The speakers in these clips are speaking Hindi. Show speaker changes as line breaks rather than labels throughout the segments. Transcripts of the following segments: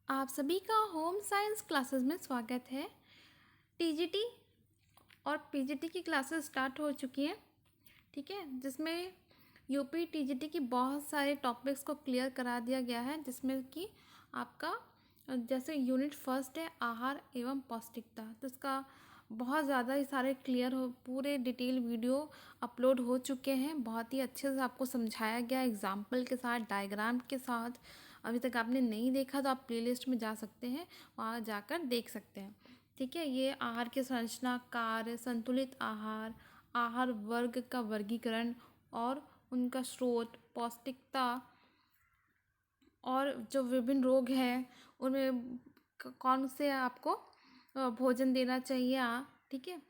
आप सभी का होम साइंस क्लासेस में स्वागत है। टीजीटी और पीजीटी की क्लासेस स्टार्ट हो चुकी हैं, ठीक है, जिसमें यूपी टीजीटी की बहुत सारे टॉपिक्स को क्लियर करा दिया गया है, जिसमें कि आपका जैसे यूनिट फर्स्ट है आहार एवं पौष्टिकता, तो इसका बहुत ज़्यादा ही सारे क्लियर हो पूरे डिटेल वीडियो अपलोड हो चुके हैं। बहुत ही अच्छे से आपको समझाया गया एग्जाम्पल के साथ, डायग्राम के साथ। अभी तक आपने नहीं देखा तो आप प्लेलिस्ट में जा सकते हैं, वहाँ जाकर देख सकते हैं, ठीक है। ये आहार की संरचना, कार्य, संतुलित आहार, आहार वर्ग का वर्गीकरण और उनका स्रोत, पौष्टिकता और जो विभिन्न रोग हैं उनमें कौन से आपको भोजन देना चाहिए, ठीक है।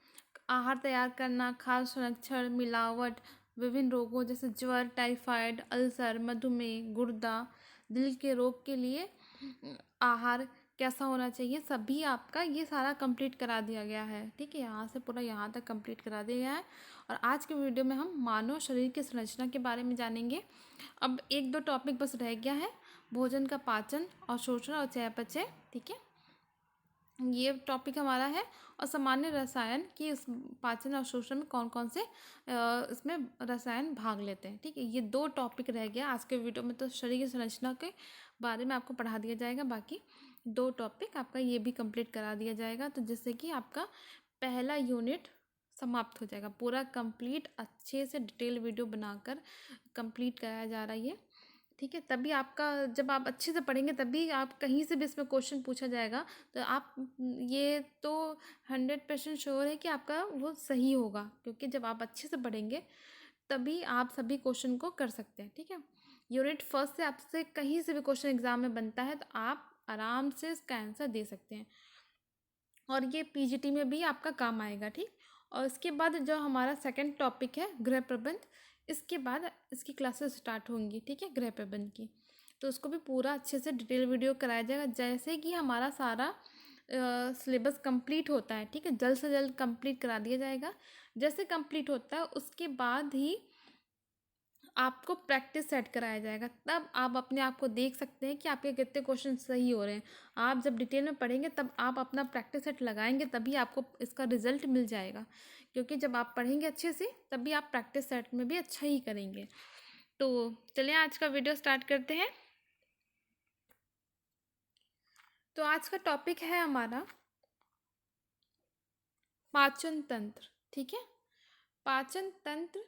आहार तैयार करना, खाद्य संरक्षण, मिलावट, विभिन्न रोगों जैसे ज्वर, टाइफाइड, अल्सर, मधुमेह, गुर्दा, दिल के रोग के लिए आहार कैसा होना चाहिए, सभी आपका ये सारा कंप्लीट करा दिया गया है, ठीक है। यहाँ से पूरा यहाँ तक कंप्लीट करा दिया गया है। और आज के वीडियो में हम मानव शरीर की संरचना के बारे में जानेंगे। अब एक दो टॉपिक बस रह गया है, भोजन का पाचन और शोषण और चयापचय, ठीक है, ये टॉपिक हमारा है। और सामान्य रसायन की इस पाचन और शोषण में कौन कौन से इसमें रसायन भाग लेते हैं, ठीक है। ये दो टॉपिक रह गया आज के वीडियो में। तो शरीर की संरचना के बारे में आपको पढ़ा दिया जाएगा, बाकी दो टॉपिक आपका ये भी कंप्लीट करा दिया जाएगा, तो जिससे कि आपका पहला यूनिट समाप्त हो जाएगा। पूरा कंप्लीट अच्छे से डिटेल वीडियो बनाकर कंप्लीट कराया जा रहा है, ठीक है। तभी आपका, जब आप अच्छे से पढ़ेंगे तभी आप कहीं से भी इसमें क्वेश्चन पूछा जाएगा तो आप ये तो 100% श्योर है कि आपका वो सही होगा, क्योंकि जब आप अच्छे से पढ़ेंगे तभी आप सभी क्वेश्चन को कर सकते हैं, ठीक है। यूनिट फर्स्ट से आपसे कहीं से भी क्वेश्चन एग्जाम में बनता है तो आप आराम से इसका आंसर दे सकते हैं, और ये पीजीटी में भी आपका काम आएगा, ठीक। और इसके बाद जो हमारा सेकंड टॉपिक है गृह प्रबंध, इसके बाद इसकी क्लासेस स्टार्ट होंगी, ठीक है, गृह प्रबंध की। तो उसको भी पूरा अच्छे से डिटेल वीडियो कराया जाएगा, जैसे कि हमारा सारा सिलेबस कंप्लीट होता है, ठीक है, जल्द से जल्द कंप्लीट करा दिया जाएगा। जैसे कंप्लीट होता है उसके बाद ही आपको प्रैक्टिस सेट कराया जाएगा, तब आप अपने आप को देख सकते हैं कि आपके कितने क्वेश्चन सही हो रहे हैं। आप जब डिटेल में पढ़ेंगे तब आप अपना प्रैक्टिस सेट लगाएंगे, तभी आपको इसका रिजल्ट मिल जाएगा, क्योंकि जब आप पढ़ेंगे अच्छे से तभी आप प्रैक्टिस सेट में भी अच्छा ही करेंगे। तो चलिए आज का वीडियो स्टार्ट करते हैं। तो आज का टॉपिक है हमारा पाचन तंत्र, ठीक है। पाचन तंत्र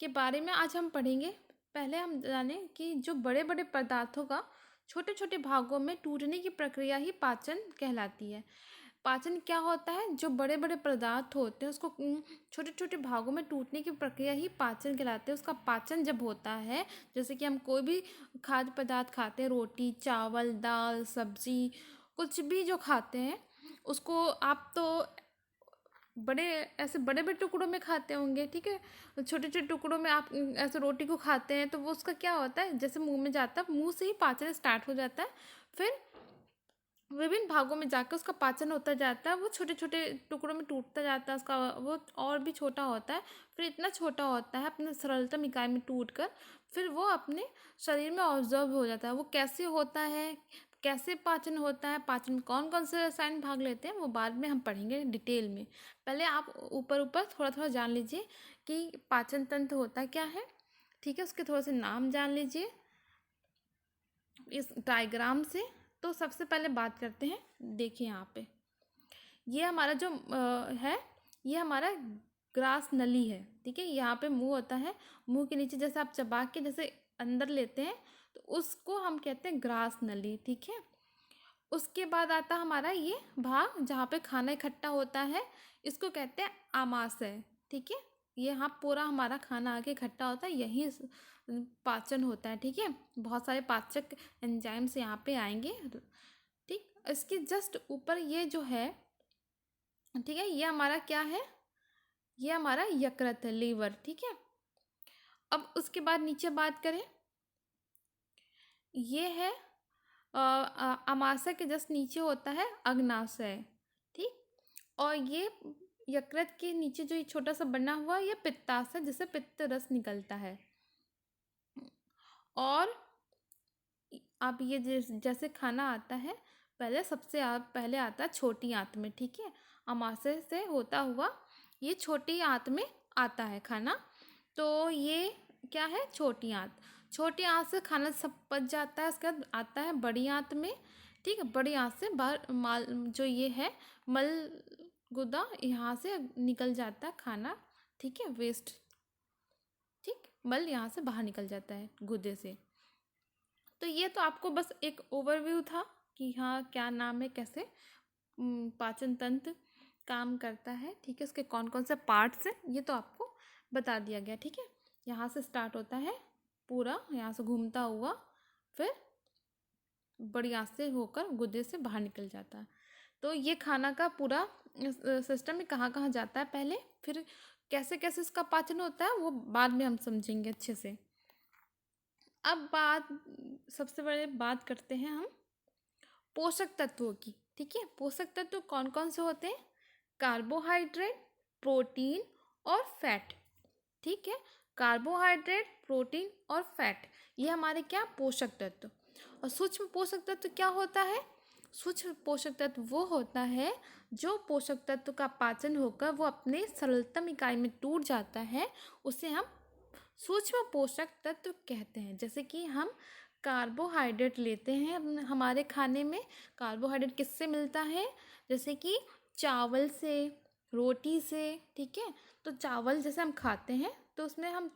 के बारे में आज हम पढ़ेंगे। पहले हम जानें कि जो बड़े बड़े पदार्थों का छोटे छोटे भागों में टूटने की प्रक्रिया ही पाचन कहलाती है। पाचन क्या होता है, जो बड़े बड़े पदार्थ होते हैं उसको छोटे छोटे भागों में टूटने की प्रक्रिया ही पाचन कहलाते हैं। उसका पाचन जब होता है, जैसे कि हम कोई भी खाद्य पदार्थ खाते हैं, रोटी, चावल, दाल, सब्जी, कुछ भी जो खाते हैं उसको आप तो बड़े ऐसे बड़े बड़े टुकड़ों में खाते होंगे, ठीक है। छोटे छोटे टुकड़ों में आप ऐसे रोटी को खाते हैं तो वो उसका क्या होता है, जैसे मुंह में जाता है, मुंह से ही पाचन स्टार्ट हो जाता है, फिर विभिन्न भागों में जाकर उसका पाचन होता जाता है। वो छोटे छोटे टुकड़ों में टूटता जाता है, उसका वो और भी छोटा होता है, फिर इतना छोटा होता है अपने सरलतम इकाई में टूट कर, फिर वो अपने शरीर में ऑब्जर्व हो जाता है। वो कैसे होता है, कैसे पाचन होता है, पाचन में कौन कौन से रसायन भाग लेते हैं, वो बाद में हम पढ़ेंगे डिटेल में। पहले आप ऊपर ऊपर थोड़ा थोड़ा जान लीजिए कि पाचन तंत्र होता क्या है, ठीक है। उसके थोड़े से नाम जान लीजिए इस डायग्राम से। तो सबसे पहले बात करते हैं, देखिए यहाँ पे ये हमारा जो है, ये हमारा ग्रास नली है, ठीक है। यहाँ पे मुंह होता है, मुंह के नीचे जैसे आप चबा के जैसे अंदर लेते हैं तो उसको हम कहते हैं ग्रास नली, ठीक है। उसके बाद आता हमारा ये भाग जहाँ पे खाना इकट्ठा होता है, इसको कहते हैं आमाशय, ठीक है। ये यहाँ पूरा हमारा खाना आके इकट्ठा होता है, यही पाचन होता है, ठीक है। बहुत सारे पाचक एंजाइम्स यहाँ पे आएंगे, ठीक। इसके जस्ट ऊपर ये जो है, ठीक है, ये हमारा क्या है, ये हमारा यकृत है, लीवर, ठीक है। अब उसके बाद नीचे बात करें, ये है अमाशय के जस्ट नीचे होता है अग्नाशय, ठीक। और ये यकृत के नीचे जो ये छोटा सा बना हुआ ये पित्ताशय, जिससे पित्त रस निकलता है। और अब ये जैसे खाना आता है पहले आता है छोटी आंत में, ठीक है। अमाशय से होता हुआ ये छोटी आंत में आता है खाना। तो ये क्या है, छोटी आंत। छोटी आंत से खाना सब पच जाता है, उसके बाद आता है बड़ी आंत में, ठीक है। बड़ी आंत से बाहर माल जो ये है मल गुदा, यहाँ से निकल जाता है खाना, ठीक है, वेस्ट, ठीक, मल यहाँ से बाहर निकल जाता है गुदे से। तो ये तो आपको बस एक ओवरव्यू था कि हाँ क्या नाम है, कैसे पाचन तंत्र काम करता है, ठीक है, उसके कौन कौन से पार्ट्स हैं, ये तो आपको बता दिया गया, ठीक है। यहाँ से स्टार्ट होता है पूरा, यहाँ से घूमता हुआ फिर बड़ी आंत से होकर गुदे से बाहर निकल जाता है। तो ये खाना का पूरा सिस्टम में कहाँ कहाँ जाता है पहले, फिर कैसे कैसे इसका पाचन होता है वो बाद में हम समझेंगे अच्छे से। अब सबसे पहले बात करते हैं हम पोषक तत्वों की, ठीक है। पोषक तत्व कौन कौन से होते हैं, कार्बोहाइड्रेट, प्रोटीन और फैट, ठीक है। कार्बोहाइड्रेट, प्रोटीन और फैट, ये हमारे क्या पोषक तत्व। और सूक्ष्म पोषक तत्व क्या होता है, सूक्ष्म पोषक तत्व वो होता है जो पोषक तत्व का पाचन होकर वो अपने सरलतम इकाई में टूट जाता है, उसे हम सूक्ष्म पोषक तत्व कहते हैं। जैसे कि हम कार्बोहाइड्रेट लेते हैं हमारे खाने में, कार्बोहाइड्रेट किससे मिलता है, जैसे कि चावल से, रोटी से, ठीक है। तो चावल जैसे हम खाते हैं तो उसमें हम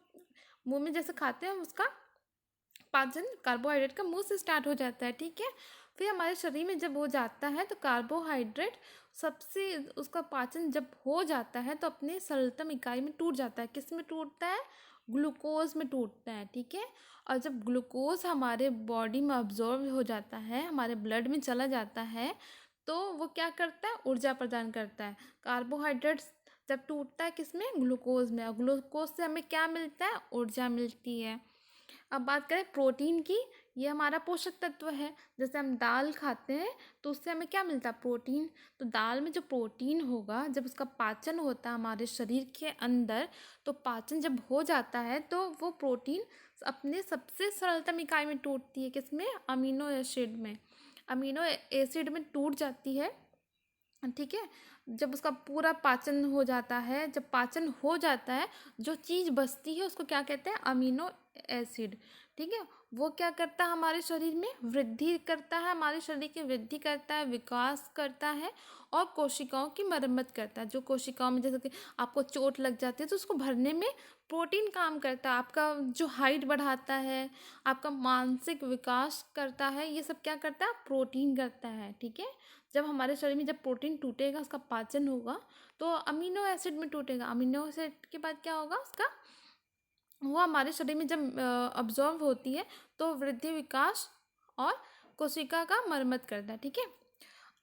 मुंह में जैसे खाते हैं उसका पाचन कार्बोहाइड्रेट का मुंह से स्टार्ट हो जाता है, ठीक है। फिर हमारे शरीर में जब हो जाता है तो कार्बोहाइड्रेट सबसे उसका पाचन जब हो जाता है तो अपने सरलतम इकाई में टूट जाता है। किस में टूटता है, ग्लूकोज में टूटता है, ठीक है। और जब ग्लूकोज हमारे बॉडी में अब्जॉर्ब हो जाता है, हमारे ब्लड में चला जाता है, तो वो क्या करता है, ऊर्जा प्रदान करता है। कार्बोहाइड्रेट जब टूटता है किसमें, ग्लूकोज में, और ग्लूकोज से हमें क्या मिलता है, ऊर्जा मिलती है। अब बात करें प्रोटीन की, ये हमारा पोषक तत्व है। जैसे हम दाल खाते हैं तो उससे हमें क्या मिलता है, प्रोटीन। तो दाल में जो प्रोटीन होगा जब उसका पाचन होता है हमारे शरीर के अंदर, तो पाचन जब हो जाता है तो वो प्रोटीन अपने सबसे सरलतम इकाई में टूटती है, किसमें, अमीनो एसिड में। अमीनो एसिड में टूट जाती है, ठीक है। जब उसका पूरा पाचन हो जाता है, जब पाचन हो जाता है, जो चीज़ बचती है उसको क्या कहते हैं, अमीनो एसिड, ठीक है। वो क्या करता है, हमारे शरीर में वृद्धि करता है, हमारे शरीर की वृद्धि करता है, विकास करता है और कोशिकाओं की मरम्मत करता है। जो कोशिकाओं में जैसे कि आपको चोट लग जाती है तो उसको भरने में प्रोटीन काम करता है। आपका जो हाइट बढ़ाता है, आपका मानसिक विकास करता है, ये सब क्या करता है, प्रोटीन करता है, ठीक है। जब हमारे शरीर में जब प्रोटीन टूटेगा, उसका पाचन होगा तो अमीनो एसिड में टूटेगा। अमीनो एसिड के बाद क्या होगा, उसका वो हमारे शरीर में जब अब्जॉर्व होती है तो वृद्धि, विकास और कोशिका का मरम्मत करता है, ठीक है।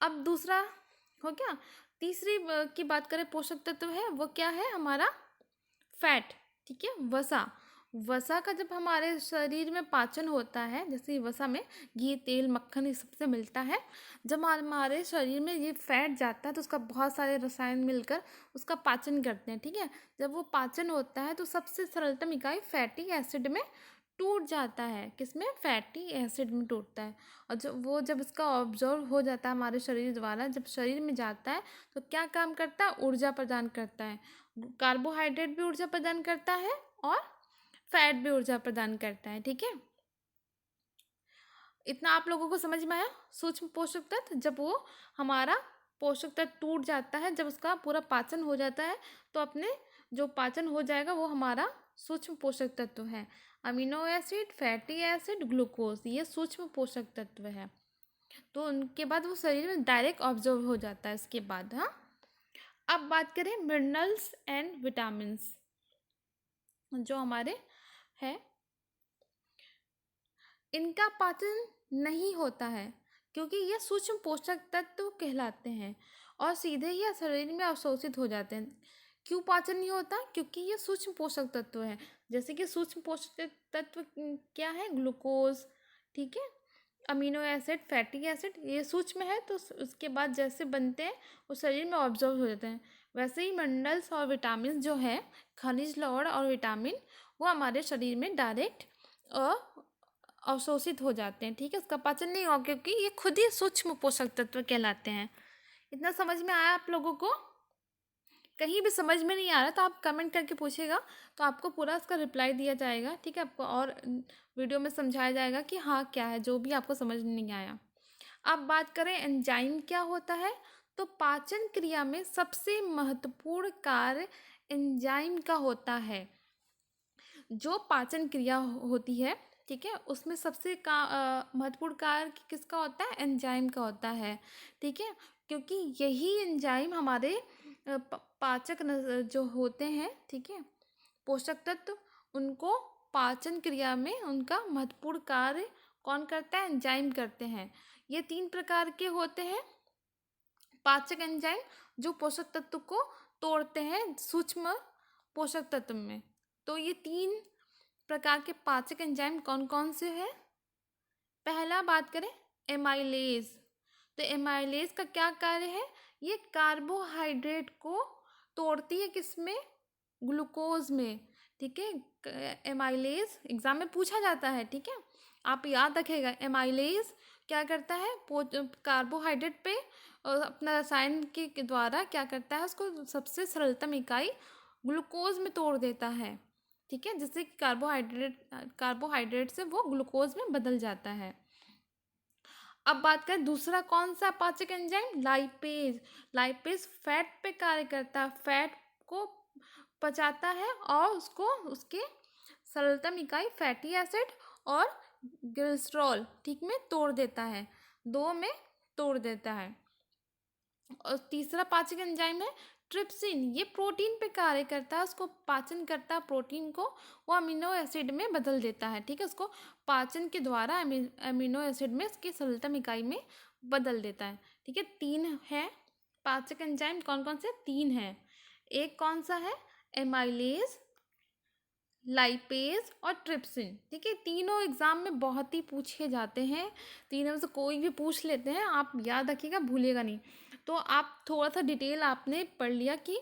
अब दूसरा हो गया। तीसरी की बात करें पोषक तत्व है वो क्या है, हमारा फैट, ठीक है, वसा। वसा का जब हमारे शरीर में पाचन होता है, जैसे वसा में घी, तेल, मक्खन ये सबसे मिलता है। जब हमारे शरीर में ये फैट जाता है तो उसका बहुत सारे रसायन मिलकर उसका पाचन करते हैं, ठीक है। जब वो पाचन होता है तो सबसे सरलतम इकाई फैटी एसिड में टूट जाता है, किसमें, फैटी एसिड में टूटता है। और जब इसका ऑब्जर्व हो जाता है हमारे शरीर द्वारा, जब शरीर में जाता है तो क्या काम करता है, ऊर्जा प्रदान करता है। कार्बोहाइड्रेट भी ऊर्जा प्रदान करता है और फैट भी ऊर्जा प्रदान करता है, ठीक है। इतना आप लोगों को समझ में आया। सूक्ष्म पोषक तत्व, जब वो हमारा पोषक तत्व टूट जाता है, जब उसका पूरा पाचन हो जाता है तो अपने जो पाचन हो जाएगा वो हमारा सूक्ष्म पोषक तत्व है। Amino acid, fatty acid, glucose, ये सूक्ष्म पोषक तत्व है। तो उनके बाद वो शरीर में डायरेक्ट ऑब्जर्व हो जाता है इसके बाद। हाँ, अब बात करें मिनरल्स एंड विटामिन्स जो हमारे है, इनका पाचन नहीं होता है क्योंकि ये सूक्ष्म पोषक तत्व कहलाते हैं और सीधे ही शरीर में अवशोषित हो जाते हैं। क्यों पाचन नहीं होता, क्योंकि ये सूक्ष्म पोषक तत्व है। जैसे कि सूक्ष्म पोषक तत्व क्या है, ग्लूकोज, ठीक है, अमीनो एसिड, फैटी एसिड, ये सूक्ष्म है तो उसके बाद जैसे बनते हैं वो शरीर में ऑब्जर्व हो जाते हैं। वैसे ही मिनरल्स और विटामिन जो है, खनिज लवण और विटामिन, वो हमारे शरीर में डायरेक्ट अवशोषित हो जाते हैं, ठीक है, उसका पाचन नहीं होगा क्योंकि ये खुद ही सूक्ष्म पोषक तत्व कहलाते हैं। इतना समझ में आया आप लोगों को? कहीं भी समझ में नहीं आ रहा तो आप कमेंट करके पूछिएगा, तो आपको पूरा उसका रिप्लाई दिया जाएगा, ठीक है, आपको और वीडियो में समझाया जाएगा कि हाँ क्या है, जो भी आपको समझ में नहीं आया। अब बात करें एंजाइम क्या होता है, तो पाचन क्रिया में सबसे महत्वपूर्ण कार्य एंजाइम का होता है। जो पाचन क्रिया होती है, ठीक है, उसमें सबसे महत्वपूर्ण कार्य किसका होता है? एंजाइम का होता है, ठीक है, क्योंकि यही एंजाइम हमारे पाचक जो होते हैं, ठीक है, पोषक तत्व, उनको पाचन क्रिया में उनका महत्वपूर्ण कार्य कौन करता है? एंजाइम करते हैं। ये 3 प्रकार के होते हैं पाचक एंजाइम, जो पोषक तत्व को तोड़ते हैं सूक्ष्म पोषक तत्व में। तो ये 3 प्रकार के पाचक एंजाइम कौन कौन से हैं? पहला बात करें एमाइलेज। तो एमाइलेज का क्या कार्य है? ये कार्बोहाइड्रेट को तोड़ती है, किसमें? ग्लूकोज में, ठीक है। एमाइलेज एग्जाम में पूछा जाता है, ठीक है, आप याद रखेगा। एमाइलेज क्या करता है? कार्बोहाइड्रेट पे अपना रसायन के द्वारा क्या करता है? उसको सबसे सरलतम इकाई ग्लूकोज में तोड़ देता है, ठीक है, जिससे कि कार्बोहाइड्रेट से वो ग्लूकोज में बदल जाता है। अब बात करें दूसरा कौन सा पाचक एंजाइम? लाइपेज। लाइपेज फैट पे कार्य करता है, फैट को पचाता है और उसको उसके सरलतम इकाई फैटी एसिड और ग्लिसरॉल, ठीक, में तोड़ देता है, 2 में तोड़ देता है। और तीसरा पाचक एंजाइम है ट्रिप्सिन। ये प्रोटीन पे कार्य करता है, उसको पाचन करता है प्रोटीन को, वो अमीनो एसिड में बदल देता है, ठीक है, उसको पाचन के द्वारा अमीनो एसिड में इसकी सरलतम इकाई में बदल देता है, ठीक है। 3 है पाचक एंजाइम, कौन कौन से? 3 है। एक कौन सा है? एमाइलेज, लाइपेज और ट्रिप्सिन, ठीक है। तीनों एग्जाम में बहुत ही पूछे जाते हैं, तीनों में से कोई भी पूछ लेते हैं, आप याद रखिएगा, भूलिएगा नहीं। तो आप थोड़ा सा डिटेल आपने पढ़ लिया कि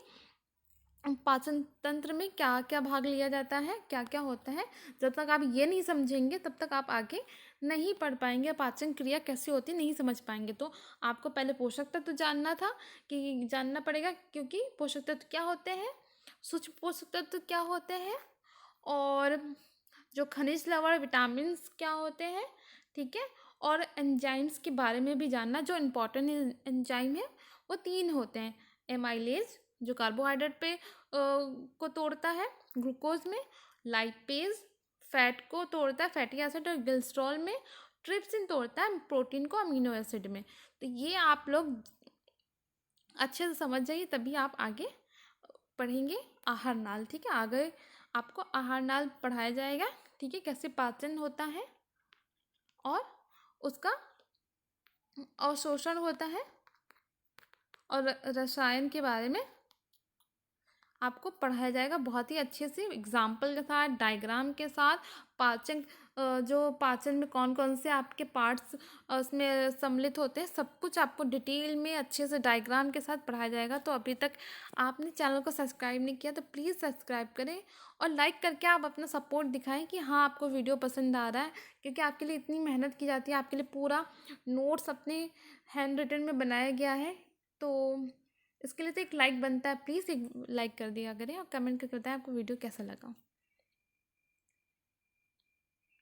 पाचन तंत्र में क्या क्या भाग लिया जाता है, क्या क्या होता है। जब तक आप ये नहीं समझेंगे तब तक आप आगे नहीं पढ़ पाएंगे, पाचन क्रिया कैसे होती नहीं समझ पाएंगे। तो आपको पहले पोषक तत्व जानना था, कि जानना पड़ेगा, क्योंकि पोषक तत्व क्या होते हैं, सूक्ष्म पोषक तत्व क्या होते हैं, और जो खनिज लवण विटामिन्स क्या होते हैं, ठीक है, और एंजाइम्स के बारे में भी जानना। जो इम्पोर्टेंट एंजाइम है वो 3 होते हैं। एमाइलेज जो कार्बोहाइड्रेट पे को तोड़ता है ग्लूकोज में, लाइपेज फैट को तोड़ता है फैटी एसिड और ग्लिसरॉल में, ट्रिप्सिन तोड़ता है प्रोटीन को अमीनो एसिड में। तो ये आप लोग अच्छे से समझ जाइए, तभी आप आगे पढ़ेंगे आहार नाल, ठीक है। आगे आपको आहार नाल पढ़ाया जाएगा, ठीक है, कैसे पाचन होता है और उसका अवशोषण होता है, और रसायन के बारे में आपको पढ़ाया जाएगा बहुत ही अच्छे से, एग्जाम्पल के साथ, डायग्राम के साथ। पाचन जो पाचन में कौन कौन से आपके पार्ट्स उसमें सम्मिलित होते हैं, सब कुछ आपको डिटेल में अच्छे से डायग्राम के साथ पढ़ाया जाएगा। तो अभी तक आपने चैनल को सब्सक्राइब नहीं किया तो प्लीज़ सब्सक्राइब करें और लाइक करके आप अपना सपोर्ट दिखाएं कि हाँ आपको वीडियो पसंद आ रहा है, क्योंकि आपके लिए इतनी मेहनत की जाती है, आपके लिए पूरा नोट्स अपने हैंड रिटन में बनाया गया है। तो इसके लिए तो एक लाइक बनता है, प्लीज़ एक लाइक कर दिया करें और कमेंट करके बताएं आपको वीडियो कैसा लगा।